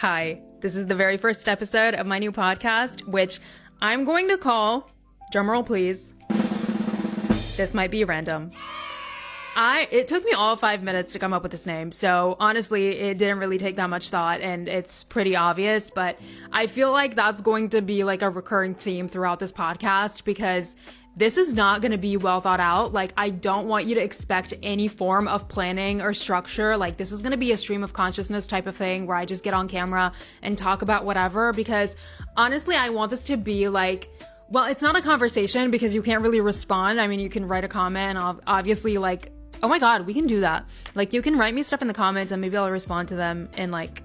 Hi, this is the very first episode of my new podcast, which I'm going to call, drumroll please, This Might Be Random. It took me all 5 minutes to come up with this name, so honestly, it didn't really take that much thought, and it's pretty obvious, but I feel like that's going to be like a recurring theme throughout this podcast, because this is not going to be well thought out. Like, I don't want you to expect any form of planning or structure. Like, this is going to be a stream of consciousness type of thing where I just get on camera and talk about whatever, because honestly, I want this to be like, well, it's not a conversation because you can't really respond. I mean, you can write a comment and obviously like, oh my God, we can do that. Like, you can write me stuff in the comments and maybe I'll respond to them in like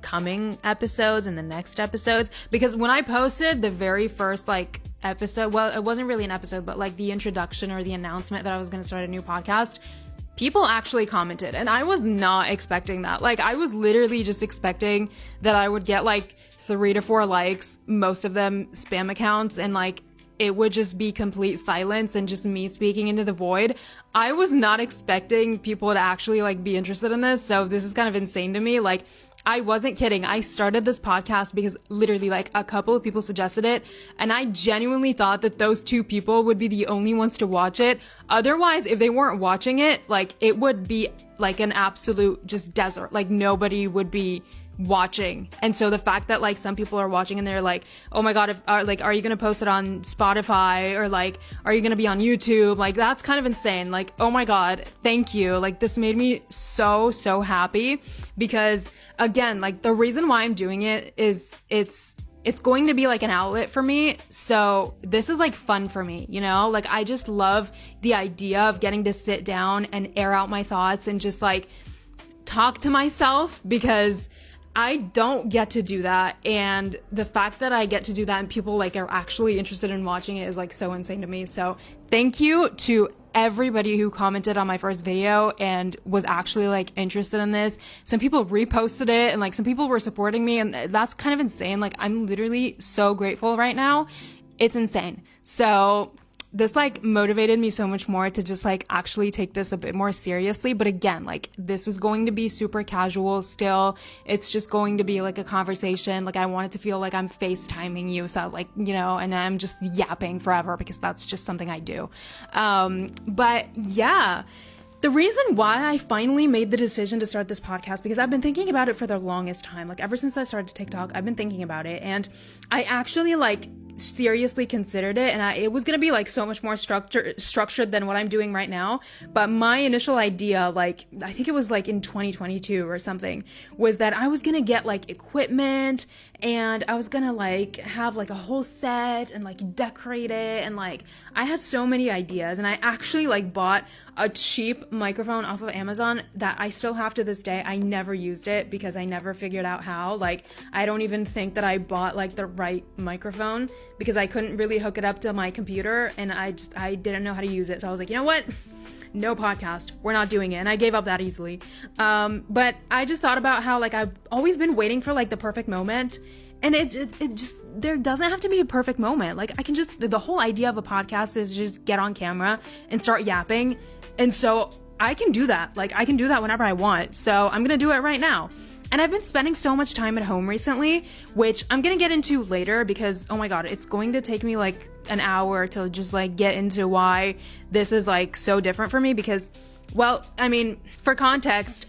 coming episodes and the next episodes. Because when I posted the very first like episode, well, it wasn't really an episode, but like the introduction or the announcement that I was going to start a new podcast, people actually commented, and I was not expecting that. Like, I was literally just expecting that I would get like 3 to 4 likes, most of them spam accounts, and like it would just be complete silence and just me speaking into the void. I was not expecting people to actually like be interested in this. So this is kind of insane to me. Like, I wasn't kidding. I started this podcast because literally like a couple of people suggested it, and I genuinely thought that those 2 people would be the only ones to watch it. Otherwise, if they weren't watching it, like it would be like an absolute just desert. Like, nobody would be watching. And so the fact that like some people are watching and they're like, oh my God, are you gonna post it on Spotify, or like, are you gonna be on YouTube? Like, that's kind of insane. Like, oh my God, thank you. Like, this made me so happy, because again, like the reason why I'm doing it is it's going to be like an outlet for me. So this is like fun for me, you know? Like, I just love the idea of getting to sit down and air out my thoughts and just like talk to myself, because I don't get to do that, and the fact that I get to do that and people like are actually interested in watching it is like so insane to me. So thank you to everybody who commented on my first video and was actually like interested in this. Some people reposted it, and like some people were supporting me, and that's kind of insane. Like, I'm literally so grateful right now. It's insane. So this like motivated me so much more to just like actually take this a bit more seriously. But again, like, this is going to be super casual still. It's just going to be like a conversation. Like, I want it to feel like I'm FaceTiming you. So like, you know, and I'm just yapping forever because that's just something I do. But yeah. The reason why I finally made the decision to start this podcast, because I've been thinking about it for the longest time. Like, ever since I started TikTok, I've been thinking about it, and I actually like seriously considered it, and it was gonna be like so much more structured than what I'm doing right now. But my initial idea, like I think it was like in 2022 or something, was that I was gonna get like equipment, and I was gonna like have like a whole set and like decorate it, and like I had so many ideas, and I actually like bought a cheap microphone off of Amazon that I still have to this day. I never used it because I never figured out how. Like, I don't even think that I bought like the right microphone, because I couldn't really hook it up to my computer, and I didn't know how to use it. So I was like, you know what? No podcast. We're not doing it. And I gave up that easily. But I just thought about how like I've always been waiting for like the perfect moment. And it just, there doesn't have to be a perfect moment. Like, I can just, the whole idea of a podcast is just get on camera and start yapping. And so I can do that. Like, I can do that whenever I want. So I'm going to do it right now. And I've been spending so much time at home recently, which I'm going to get into later, because, oh my God, it's going to take me like an hour to just like get into why this is like so different for me. Because, well, I mean, for context,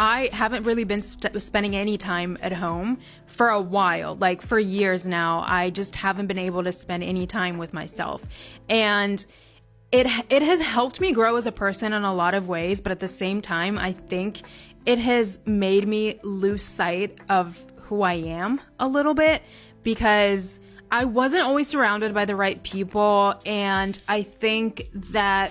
I haven't really been spending any time at home for a while. Like, for years now, I just haven't been able to spend any time with myself. And it has helped me grow as a person in a lot of ways, but at the same time, I think it has made me lose sight of who I am a little bit, because I wasn't always surrounded by the right people. And I think that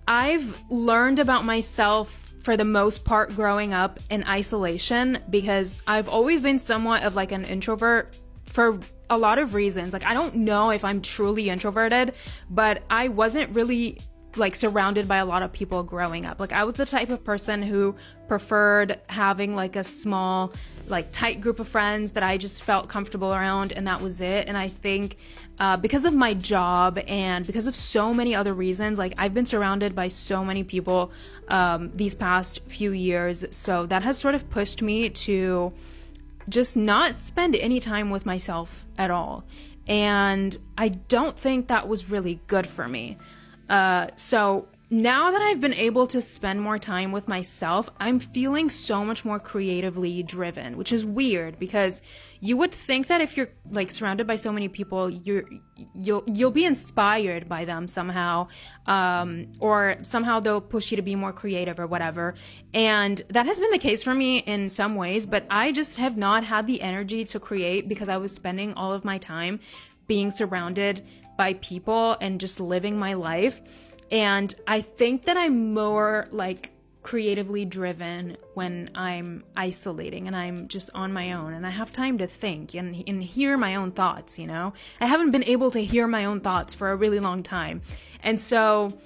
I've learned about myself for the most part growing up in isolation, because I've always been somewhat of like an introvert for a lot of reasons. Like, I don't know if I'm truly introverted, but I wasn't really like surrounded by a lot of people growing up. Like, I was the type of person who preferred having like a small, like tight group of friends that I just felt comfortable around, and that was it. And I think because of my job and because of so many other reasons, like I've been surrounded by so many people these past few years. So that has sort of pushed me to just not spend any time with myself at all. And I don't think that was really good for me. So now that I've been able to spend more time with myself, I'm feeling so much more creatively driven, which is weird because you would think that if you're like surrounded by so many people, you'll be inspired by them somehow, or somehow they'll push you to be more creative or whatever. And that has been the case for me in some ways, but I just have not had the energy to create because I was spending all of my time being surrounded by people and just living my life. And I think that I'm more like creatively driven when I'm isolating and I'm just on my own and I have time to think and hear my own thoughts, you know? I haven't been able to hear my own thoughts for a really long time. And so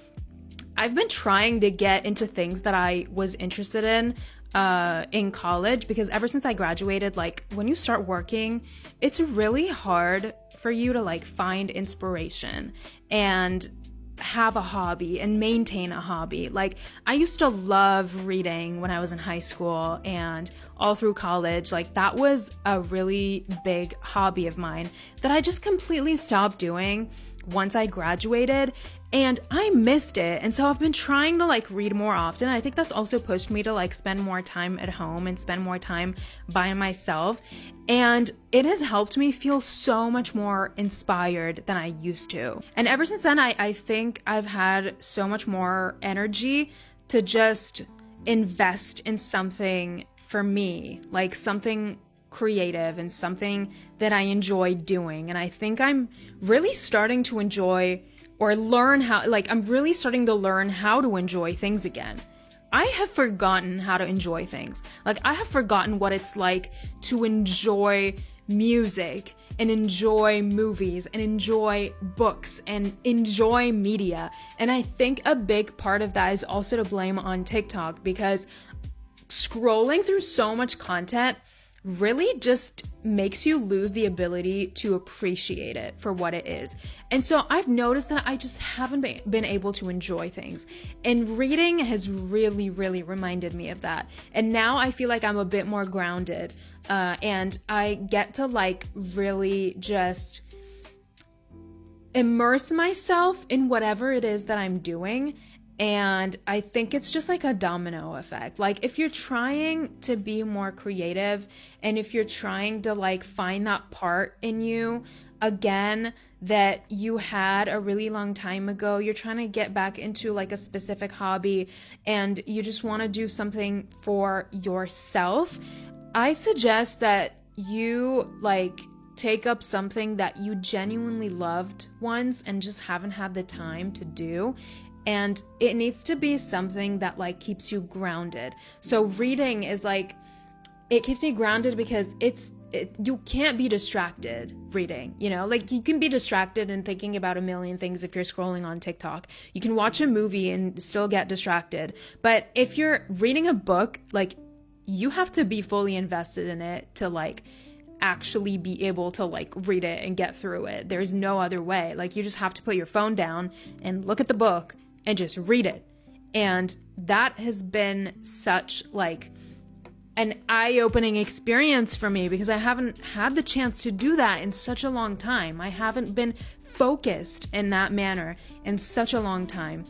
I've been trying to get into things that I was interested in college, because ever since I graduated, like when you start working, it's really hard for you to like find inspiration and have a hobby and maintain a hobby. Like I used to love reading when I was in high school and all through college. Like that was a really big hobby of mine that I just completely stopped doing once I graduated, and I missed it. And so I've been trying to like read more often. I think that's also pushed me to like spend more time at home and spend more time by myself. And it has helped me feel so much more inspired than I used to. And ever since then, I think I've had so much more energy to just invest in something for me, like something creative and something that I enjoy doing. And I think I'm really starting to enjoy or learn how, like I'm really starting to learn how to enjoy things again. I have forgotten how to enjoy things. Like I have forgotten what it's like to enjoy music and enjoy movies and enjoy books and enjoy media. And I think a big part of that is also to blame on TikTok, because scrolling through so much content really just makes you lose the ability to appreciate it for what it is. And so I've noticed that I just haven't been able to enjoy things. And reading has really, really reminded me of that. And now I feel like I'm a bit more grounded, and I get to like really just immerse myself in whatever it is that I'm doing. And I think it's just like a domino effect. Like if you're trying to be more creative and if you're trying to like find that part in you again that you had a really long time ago, you're trying to get back into like a specific hobby and you just want to do something for yourself, I suggest that you like take up something that you genuinely loved once and just haven't had the time to do. And it needs to be something that like keeps you grounded. So reading is like, it keeps me grounded because you can't be distracted reading, you know, like you can be distracted and thinking about a million things if you're scrolling on TikTok. You can watch a movie and still get distracted. But if you're reading a book, like you have to be fully invested in it to like actually be able to like read it and get through it. There's no other way. Like you just have to put your phone down and look at the book and just read it. And that has been such like an eye-opening experience for me because I haven't had the chance to do that in such a long time. I haven't been focused in that manner in such a long time.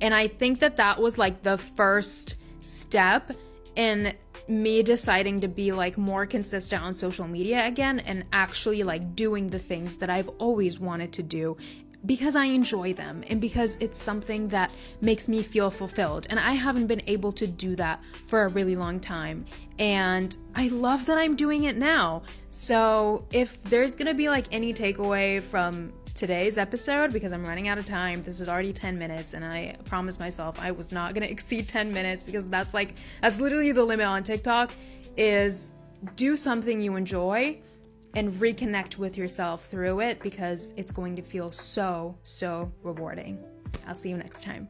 And I think that that was like the first step in me deciding to be like more consistent on social media again and actually like doing the things that I've always wanted to do because I enjoy them and because it's something that makes me feel fulfilled. And I haven't been able to do that for a really long time. And I love that I'm doing it now. So if there's gonna be like any takeaway from today's episode, because I'm running out of time, this is already 10 minutes and I promised myself I was not gonna exceed 10 minutes because that's literally the limit on TikTok, is do something you enjoy and reconnect with yourself through it because it's going to feel so, so rewarding. I'll see you next time.